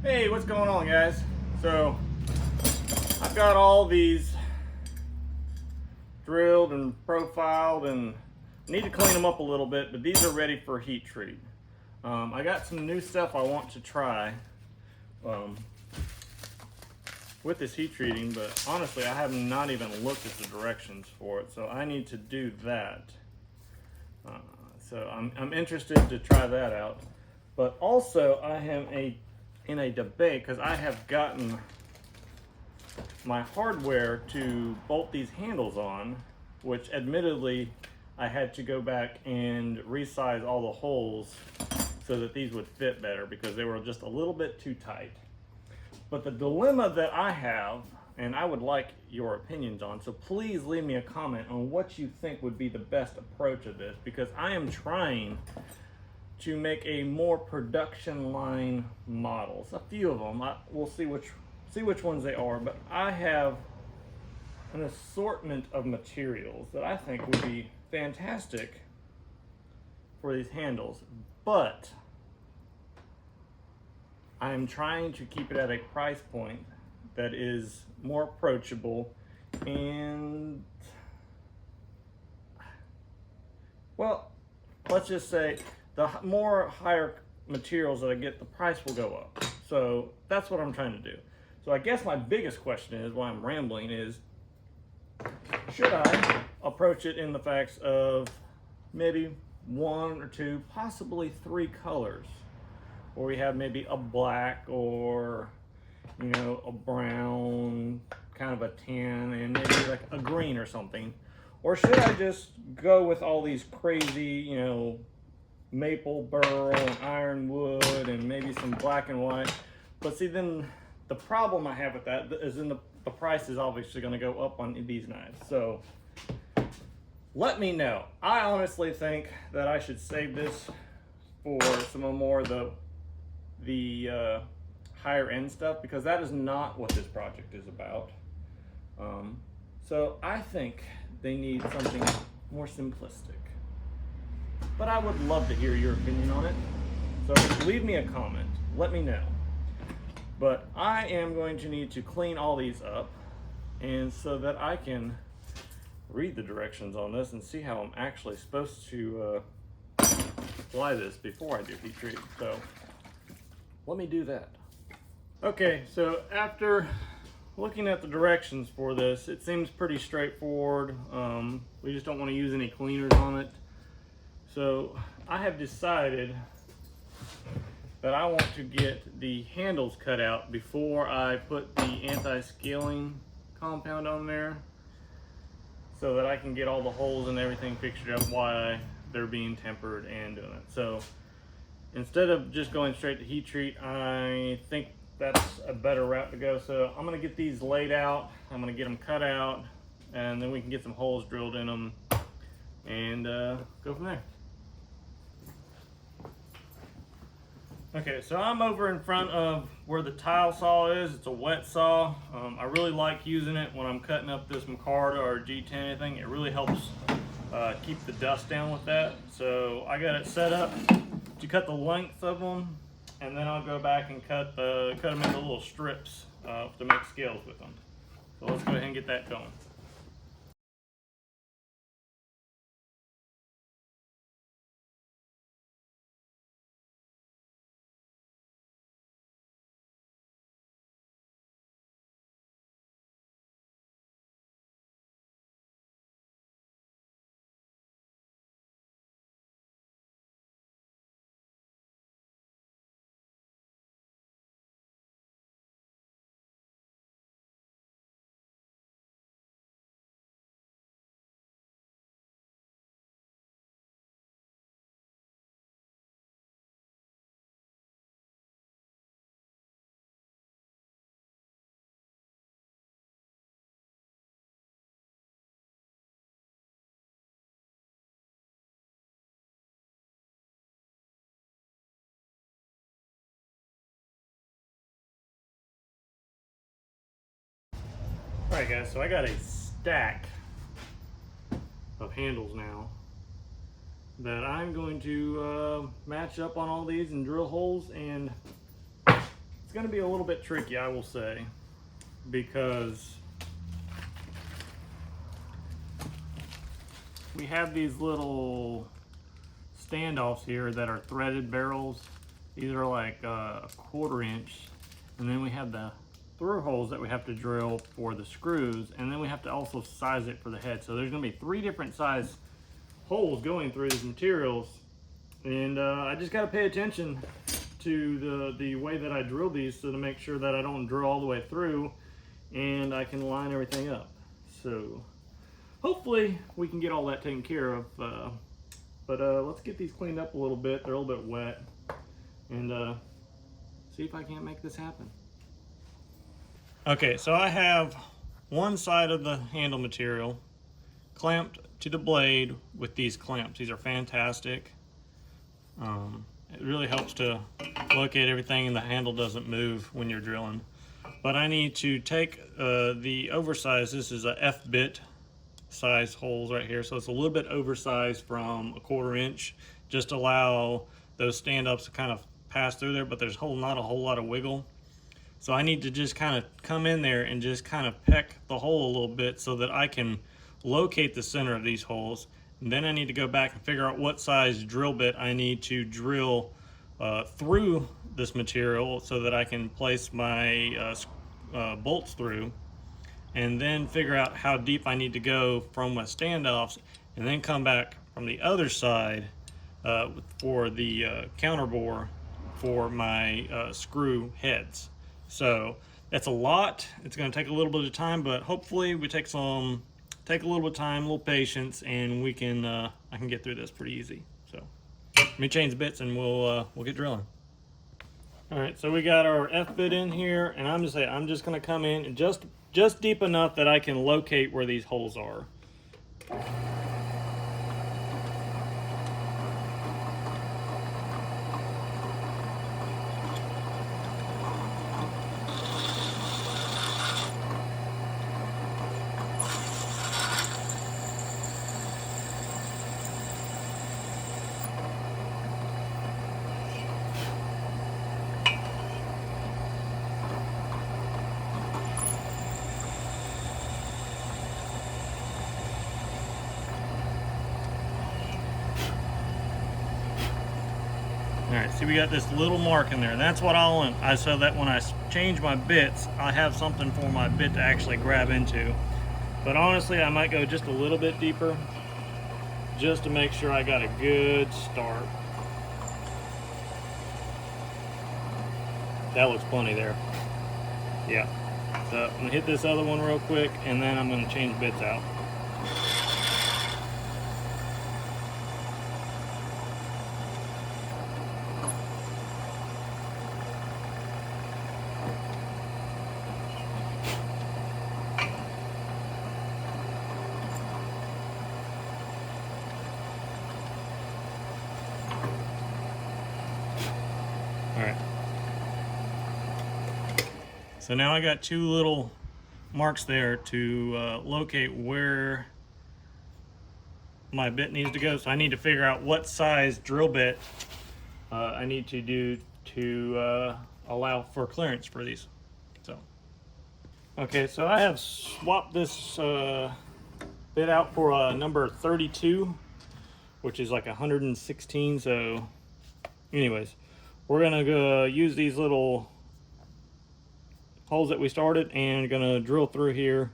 Hey, what's going on, guys? So I've got all these drilled and profiled and need to clean them up a little bit, but these are ready for heat treat. I got some new stuff I want to try with this heat treating, but honestly I have not even looked at the directions for it, so I need to do that. So I'm interested to try that out. But also I am in a debate because I have gotten my hardware to bolt these handles on, which admittedly I had to go back and resize all the holes so that these would fit better because they were just a little bit too tight. But the dilemma that I have, and I would like your opinions on, so please leave me a comment on what you think would be the best approach of this, because I am trying to make a more production line models. A few of them, we'll see which ones they are, but I have an assortment of materials that I think would be fantastic for these handles, but I am trying to keep it at a price point that is more approachable and, well, let's just say the more higher materials that I get, the price will go up. So that's what I'm trying to do. So I guess my biggest question is, why I'm rambling, is should I approach it in the facts of maybe one or two, possibly three colors, where we have maybe a black or, you know, a brown, kind of a tan, and maybe like a green or something? Or should I just go with all these crazy, you know, maple burl and ironwood and maybe some black and white? But see, then the problem I have with that is then the price is obviously going to go up on these knives. So let me know. I honestly think that I should save this for some more of the higher end stuff, because that is not what this project is about. So I think they need something more simplistic. But I would love to hear your opinion on it. So leave me a comment, let me know. But I am going to need to clean all these up, and so that I can read the directions on this and see how I'm actually supposed to apply this before I do heat treat. So let me do that. Okay, so after looking at the directions for this, it seems pretty straightforward. We just don't want to use any cleaners on it. So I have decided that I want to get the handles cut out before I put the anti-scaling compound on there, so that I can get all the holes and everything fixed up while they're being tempered and doing it. So instead of just going straight to heat treat, I think that's a better route to go. So I'm gonna get these laid out, I'm gonna get them cut out, and then we can get some holes drilled in them and go from there. Okay, so I'm over in front of where the tile saw is. It's a wet saw. I really like using it when I'm cutting up this micarta or G10 anything. It really helps keep the dust down with that. So I got it set up to cut the length of them, and then I'll go back and cut them into little strips to make scales with them. So let's go ahead and get that going. Alright guys, so I got a stack of handles now that I'm going to match up on all these and drill holes, and it's going to be a little bit tricky, I will say, because we have these little standoffs here that are threaded barrels. These are like a 1/4 inch, and then we have the through holes that we have to drill for the screws, and then we have to also size it for the head. So there's going to be 3 different size holes going through these materials, and I just got to pay attention to the way that I drill these, so to make sure that I don't drill all the way through and I can line everything up. So hopefully we can get all that taken care of, but let's get these cleaned up a little bit. They're a little bit wet, and see if I can't make this happen. Okay, so I have one side of the handle material clamped to the blade with these clamps. These are fantastic. It really helps to locate everything and the handle doesn't move when you're drilling. But I need to take the oversized, this is a F-bit size holes right here, so it's a little bit oversized from a 1/4 inch, just to allow those stand-ups to kind of pass through there, but there's not a whole lot of wiggle. So I need to just kind of come in there and just kind of peck the hole a little bit so that I can locate the center of these holes. And then I need to go back and figure out what size drill bit I need to drill through this material so that I can place my bolts through, and then figure out how deep I need to go from my standoffs, and then come back from the other side for the counter bore for my screw heads. So that's a lot. It's going to take a little bit of time, but hopefully we take a little bit of time, a little patience, and we can I can get through this pretty easy. So let me change the bits and we'll get drilling. All right, so we got our F-bit in here, and I'm just going to come in and just deep enough that I can locate where these holes are. Alright, see, we got this little mark in there, and that's what I want. So that when I change my bits, I have something for my bit to actually grab into. But honestly, I might go just a little bit deeper, just to make sure I got a good start. That looks plenty there. Yeah. So I'm going to hit this other one real quick, and then I'm going to change bits out. Alright. So now I got 2 little marks there to locate where my bit needs to go. So I need to figure out what size drill bit I need to do to allow for clearance for these. So, okay, so I have swapped this bit out for a number 32, which is like 116. So anyways, we're gonna go use these little holes that we started and gonna drill through here,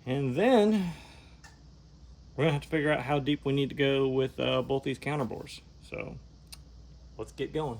and then we're gonna have to figure out how deep we need to go with both these counter bores. So let's get going.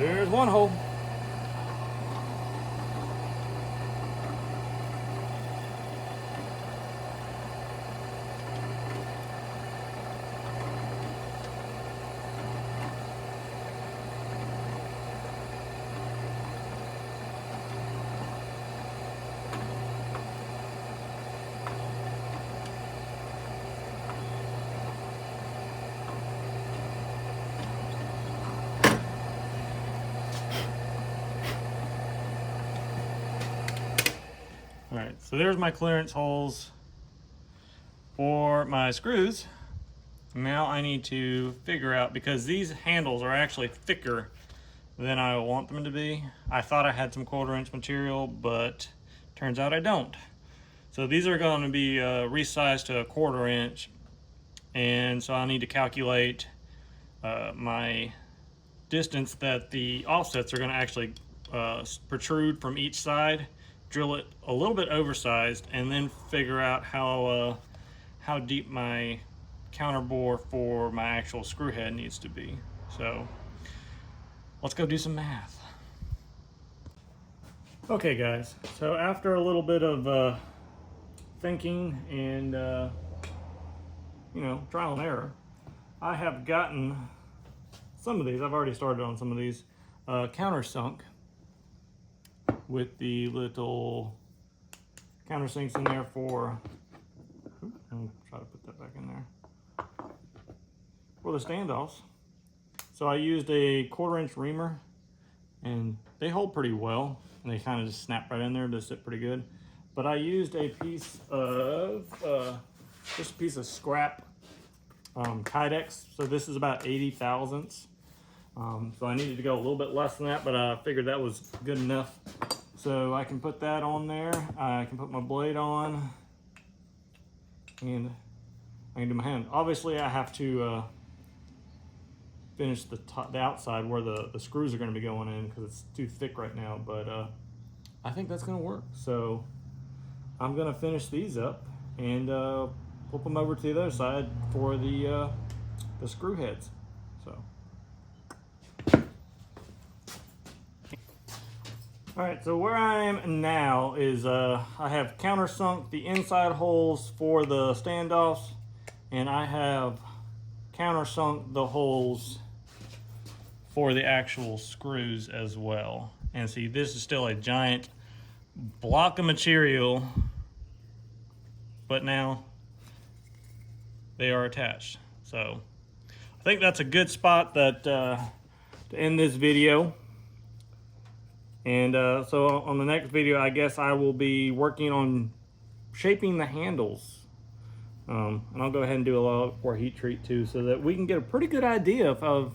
There's one hole. All right, so there's my clearance holes for my screws. Now I need to figure out, because these handles are actually thicker than I want them to be. I thought I had some 1/4 inch material, but turns out I don't. So these are going to be resized to 1/4 inch, and so I need to calculate my distance that the offsets are going to actually protrude from each side, drill it a little bit oversized, and then figure out how deep my counter bore for my actual screw head needs to be. So let's go do some math. Okay guys, so after a little bit of thinking and you know, trial and error, I have gotten some of these. I've already started on some of these countersunk with the little countersinks in there for, I'll try to put that back in there, for the standoffs. So I used a 1/4 inch reamer, and they hold pretty well, and they kind of just snap right in there to sit pretty good. But I used a piece of just a piece of scrap Kydex. So this is about 80 thousandths. So I needed to go a little bit less than that, but I figured that was good enough. So I can put that on there. I can put my blade on, and I can do my hand. Obviously, I have to finish the outside where the screws are going to be going in, because it's too thick right now. But I think that's going to work. So I'm going to finish these up and flip them over to the other side for the screw heads. So. All right, so where I am now is I have countersunk the inside holes for the standoffs, and I have countersunk the holes for the actual screws as well. And see, this is still a giant block of material, but now they are attached. So I think that's a good spot that to end this video. And so on the next video, I guess I will be working on shaping the handles. And I'll go ahead and do a lot for heat treat too, so that we can get a pretty good idea of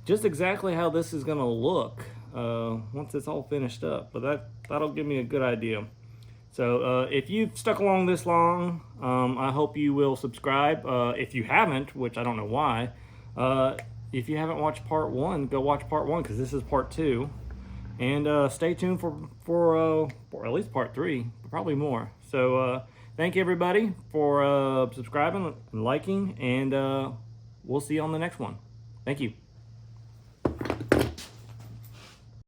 just exactly how this is gonna look once it's all finished up. But that'll give me a good idea. So if you've stuck along this long, I hope you will subscribe. If you haven't, which I don't know why, if you haven't watched part 1, go watch part 1, because this is part 2. And stay tuned for at least part 3, probably more. So thank you everybody for subscribing and liking, and we'll see you on the next one. Thank you.